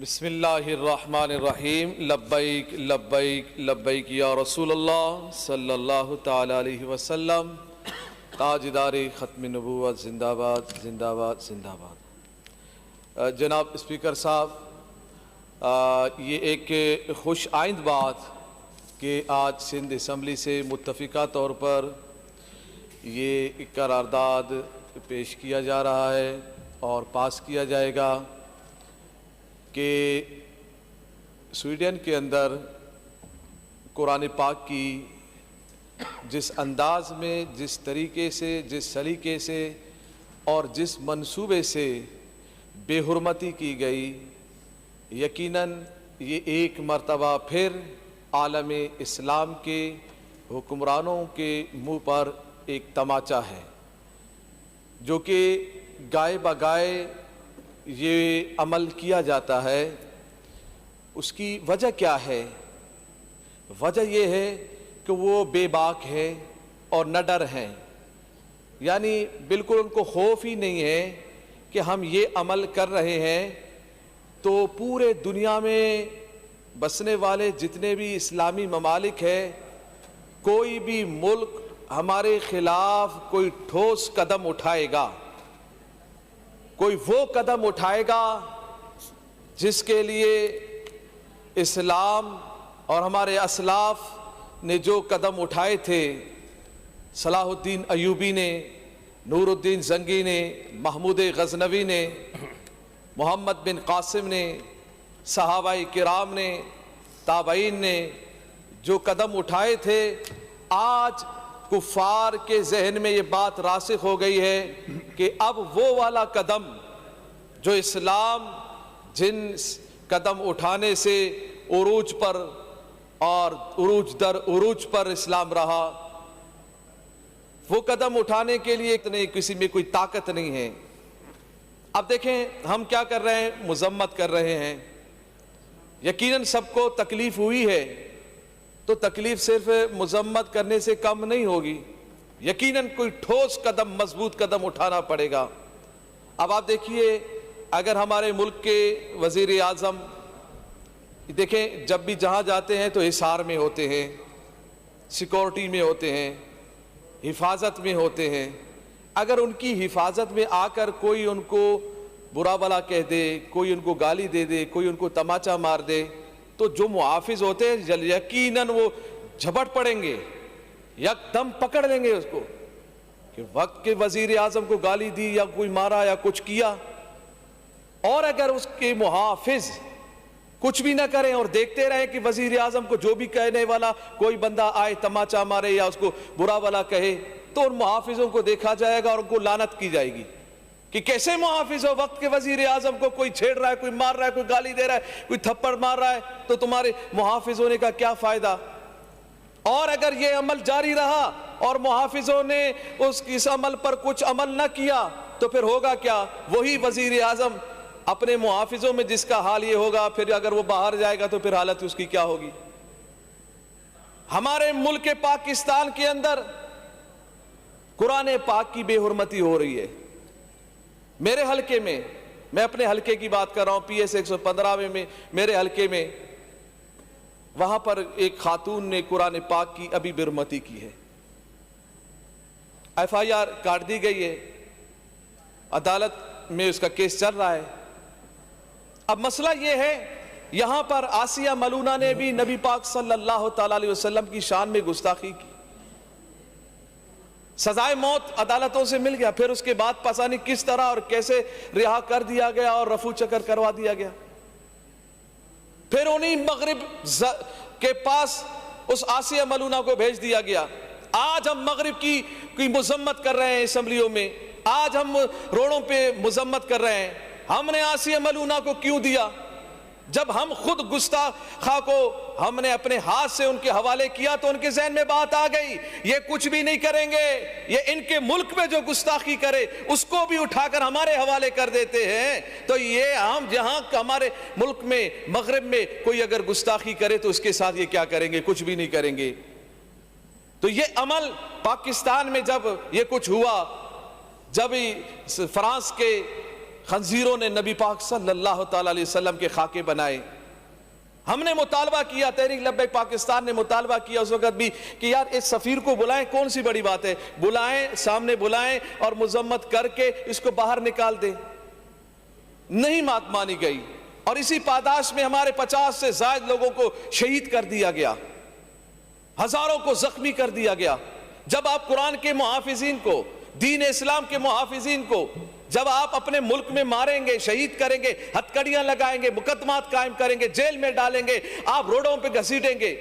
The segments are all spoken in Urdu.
بسم اللہ الرحمن الرحیم لبیک لبیک لبیک یا رسول اللہ صلی اللہ تعالی علیہ وسلم. تاجدار ختم نبوت زندہ باد زندہ باد زندہ باد. جناب اسپیکر صاحب، یہ ایک خوش آئند بات کہ آج سندھ اسمبلی سے متفقہ طور پر یہ قرارداد پیش کیا جا رہا ہے اور پاس کیا جائے گا کہ سویڈن کے اندر قرآن پاک کی جس انداز میں، جس طریقے سے، جس سلیقے سے اور جس منصوبے سے بے حرمتی کی گئی، یقیناً یہ ایک مرتبہ پھر عالم اسلام کے حکمرانوں کے منہ پر ایک تماچا ہے، جو کہ گائے بگائے یہ عمل کیا جاتا ہے. اس کی وجہ کیا ہے؟ وجہ یہ ہے کہ وہ بے باک ہیں اور نہ ڈر ہیں، یعنی بالکل ان کو خوف ہی نہیں ہے کہ ہم یہ عمل کر رہے ہیں تو پورے دنیا میں بسنے والے جتنے بھی اسلامی ممالک ہیں، کوئی بھی ملک ہمارے خلاف کوئی ٹھوس قدم اٹھائے گا، کوئی وہ قدم اٹھائے گا جس کے لیے اسلام اور ہمارے اسلاف نے جو قدم اٹھائے تھے، صلاح الدین ایوبی نے، نور الدین زنگی نے، محمود غزنوی نے، محمد بن قاسم نے، صحابہ کرام نے، تابعین نے جو قدم اٹھائے تھے، آج کفار کے ذہن میں یہ بات راسخ ہو گئی ہے کہ اب وہ والا قدم جو اسلام جن قدم اٹھانے سے عروج پر اور عروج در عروج پر اسلام رہا، وہ قدم اٹھانے کے لیے اتنے کسی میں کوئی طاقت نہیں ہے. اب دیکھیں ہم کیا کر رہے ہیں، مذمت کر رہے ہیں. یقیناً سب کو تکلیف ہوئی ہے، تو تکلیف صرف مذمت کرنے سے کم نہیں ہوگی، یقیناً کوئی ٹھوس قدم، مضبوط قدم اٹھانا پڑے گا. اب آپ دیکھیے، اگر ہمارے ملک کے وزیر اعظم دیکھیں، جب بھی جہاں جاتے ہیں تو حصار میں ہوتے ہیں، سیکورٹی میں ہوتے ہیں، حفاظت میں ہوتے ہیں. اگر ان کی حفاظت میں آ کر کوئی ان کو برا بلا کہہ دے، کوئی ان کو گالی دے دے، کوئی ان کو تماچا مار دے، تو جو محافظ ہوتے ہیں یقیناً وہ جھپٹ پڑیں گے، یک دم پکڑ لیں گے اس کو کہ وقت کے وزیر اعظم کو گالی دی یا کوئی مارا یا کچھ کیا. اور اگر اس کے محافظ کچھ بھی نہ کریں اور دیکھتے رہیں کہ وزیر اعظم کو جو بھی کہنے والا کوئی بندہ آئے تماچا مارے یا اس کو برا بلا کہے، تو ان محافظوں کو دیکھا جائے گا اور ان کو لعنت کی جائے گی کہ کیسے محافظ ہو، وقت کے وزیر اعظم کو کوئی چھیڑ رہا ہے، کوئی مار رہا ہے، کوئی گالی دے رہا ہے، کوئی تھپڑ مار رہا ہے، تو تمہارے محافظ ہونے کا کیا فائدہ؟ اور اگر یہ عمل جاری رہا اور محافظوں نے اس عمل پر کچھ عمل نہ کیا، تو پھر ہوگا کیا؟ وہی وزیر اعظم اپنے محافظوں میں جس کا حال یہ ہوگا، پھر اگر وہ باہر جائے گا تو پھر حالت اس کی کیا ہوگی؟ ہمارے ملک پاکستان کے اندر قرآن پاک کی بے حرمتی ہو رہی ہے. میرے حلقے میں، میں اپنے حلقے کی بات کر رہا ہوں، پی ایس 115 میں میرے حلقے میں، وہاں پر ایک خاتون نے قرآن پاک کی ابھی بے حرمتی کی ہے. ایف آئی آر کاٹ دی گئی ہے، عدالت میں اس کا کیس چل رہا ہے. اب مسئلہ یہ ہے، یہاں پر آسیہ ملونہ نے بھی نبی پاک صلی اللہ تعالی علیہ وسلم کی شان میں گستاخی کی، سزائے موت عدالتوں سے مل گیا، پھر اس کے بعد پتہ نہیں کس طرح اور کیسے رہا کر دیا گیا اور رفو چکر کروا دیا گیا. پھر انہی مغرب کے پاس اس آسیہ ملونہ کو بھیج دیا گیا. آج ہم مغرب کی مذمت کر رہے ہیں اسمبلیوں میں، آج ہم روڑوں پہ مذمت کر رہے ہیں. ہم نے آسیہ ملونہ کو کیوں دیا؟ جب ہم خود گستاخا کو ہم نے اپنے ہاتھ سے ان کے حوالے کیا تو ان کے ذہن میں بات آ گئی، یہ کچھ بھی نہیں کریں گے، یہ ان کے ملک میں جو گستاخی کرے اس کو بھی اٹھا کر ہمارے حوالے کر دیتے ہیں. تو یہ ہم جہاں ہمارے ملک میں مغرب میں کوئی اگر گستاخی کرے تو اس کے ساتھ یہ کیا کریں گے؟ کچھ بھی نہیں کریں گے. تو یہ عمل پاکستان میں جب یہ کچھ ہوا، جب فرانس کے خنزیروں نے نبی پاک صلی اللہ تعالی علیہ وسلم کے خاکے بنائے. ہم نے مطالبہ کیا, تحریک لبیک پاکستان نے مطالبہ کیا اس وقت بھی کہ یار اس سفیر کو بلائیں, کون سی بڑی بات ہے, بلائیں, سامنے بلائیں اور مذمت کر کے اس کو باہر نکال دیں. نہیں بات مانی گئی, اور اسی پاداش میں ہمارے 50 سے زائد لوگوں کو شہید کر دیا گیا, ہزاروں کو زخمی کر دیا گیا. جب آپ قرآن کے محافظین کو, دین اسلام کے محافظین کو جب آپ اپنے ملک میں ماریں گے, شہید کریں گے, ہتھکڑیاں لگائیں گے, مقدمات قائم کریں گے, جیل میں ڈالیں گے, آپ روڈوں پہ گھسیٹیں گے,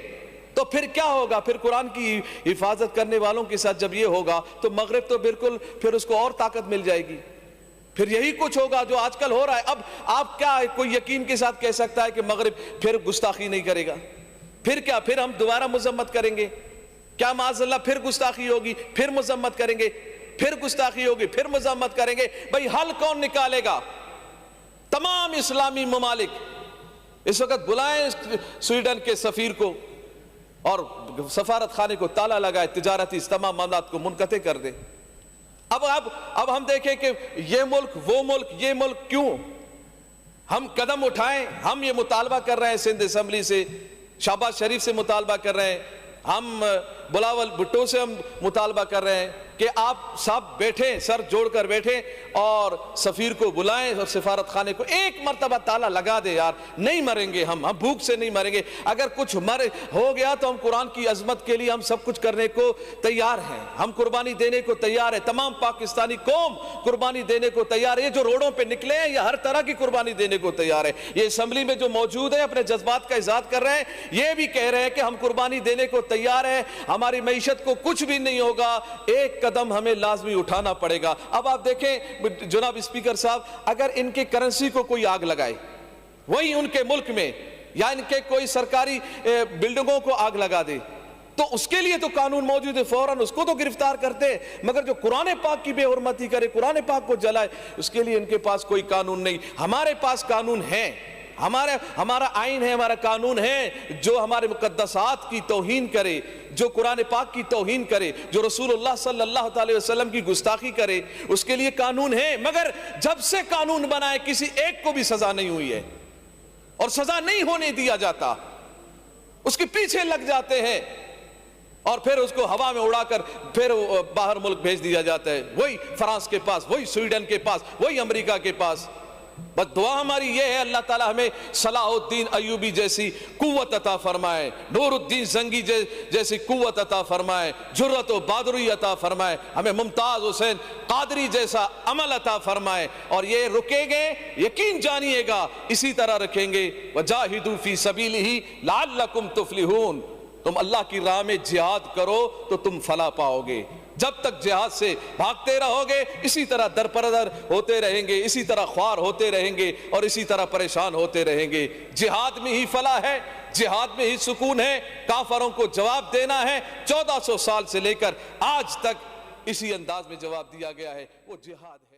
تو پھر کیا ہوگا؟ پھر قرآن کی حفاظت کرنے والوں کے ساتھ جب یہ ہوگا تو مغرب تو بالکل پھر اس کو اور طاقت مل جائے گی. پھر یہی کچھ ہوگا جو آج کل ہو رہا ہے. اب آپ کیا کوئی یقین کے ساتھ کہہ سکتا ہے کہ مغرب پھر گستاخی نہیں کرے گا؟ پھر کیا, پھر ہم دوبارہ مذمت کریں گے کیا؟ معاذ اللہ پھر گستاخی ہوگی, پھر مذمت کریں گے, پھر گستاخی ہوگی, پھر مذمت کریں گے. بھئی حل کون نکالے گا؟ تمام اسلامی ممالک اس وقت بلائیں سویڈن کے سفیر کو اور سفارت خانے کو تالا لگائے, تجارتی تمام معاملات کو منقطع کر دیں. اب ہم دیکھیں کہ یہ ملک, وہ ملک, یہ ملک, کیوں ہم قدم اٹھائیں؟ ہم یہ مطالبہ کر رہے ہیں سندھ اسمبلی سے, شہباز شریف سے مطالبہ کر رہے ہیں, ہم بلاول بھٹو سے ہم مطالبہ کر رہے ہیں کہ آپ صاحب بیٹھیں, سر جوڑ کر بیٹھیں اور سفیر کو بلائیں اور سفارت خانے کو ایک مرتبہ تالا لگا دے. یار نہیں مریں گے ہم بھوک سے نہیں مریں گے. اگر کچھ ہو گیا تو ہم قرآن کی عظمت کے لیے ہم سب کچھ کرنے کو تیار ہیں, ہم قربانی دینے کو تیار ہیں, تمام پاکستانی قوم قربانی دینے کو تیار ہے. یہ جو روڈوں پہ نکلے ہیں یہ ہر طرح کی قربانی دینے کو تیار ہے. یہ اسمبلی میں جو موجود ہیں اپنے جذبات کا اظہار کر رہے ہیں, یہ بھی کہہ رہے ہیں کہ ہم قربانی دینے کو تیار ہیں, ہماری معیشت کو کچھ بھی نہیں ہوگا, ایک قدم ہمیں لازمی اٹھانا پڑے گا. اب آپ دیکھیں جناب اسپیکر صاحب, اگر ان کے کرنسی کو کوئی آگ لگائے, وہی ان کے ملک میں, یا ان کے کوئی سرکاری بلڈنگوں کو آگ لگا دے, تو اس کے لیے تو قانون موجود ہے, فوراً اس کو تو گرفتار کرتے ہیں. مگر جو قرآن پاک کی بے حرمتی کرے, قرآن پاک کو جلائے, اس کے لیے ان کے پاس کوئی قانون نہیں. ہمارے پاس قانون ہے, ہمارا آئین ہے, ہمارا قانون ہے. جو ہمارے مقدسات کی توہین کرے, جو قرآن پاک کی توہین کرے, جو رسول اللہ صلی اللہ علیہ وسلم کی گستاخی کرے, اس کے لیے قانون ہے. مگر جب سے قانون بنائے کسی ایک کو بھی سزا نہیں ہوئی ہے, اور سزا نہیں ہونے دیا جاتا, اس کے پیچھے لگ جاتے ہیں اور پھر اس کو ہوا میں اڑا کر پھر باہر ملک بھیج دیا جاتا ہے, وہی فرانس کے پاس, وہی سویڈن کے پاس, وہی امریکہ کے پاس. بس دعا ہماری یہ ہے اللہ تعالی ہمیں صلاح الدین ایوبی جیسی قوت عطا فرمائے, نور الدین زنگی جیسی قوت عطا فرمائے, جرأت و بہادری عطا فرمائے, ہمیں ممتاز حسین قادری جیسا عمل عطا فرمائے. اور یہ رکیں گے, یقین جانیے گا اسی طرح رکھیں گے. وجاہدوا فی سبیلہ لعلکم تفلحون, تم اللہ کی راہ میں جہاد کرو تو تم فلاح پاؤ گے. جب تک جہاد سے بھاگتے رہو گے اسی طرح در پردر ہوتے رہیں گے, اسی طرح خوار ہوتے رہیں گے, اور اسی طرح پریشان ہوتے رہیں گے. جہاد میں ہی فلاح ہے, جہاد میں ہی سکون ہے. کافروں کو جواب دینا ہے, 1400 سال سے لے کر آج تک اسی انداز میں جواب دیا گیا ہے, وہ جہاد ہے.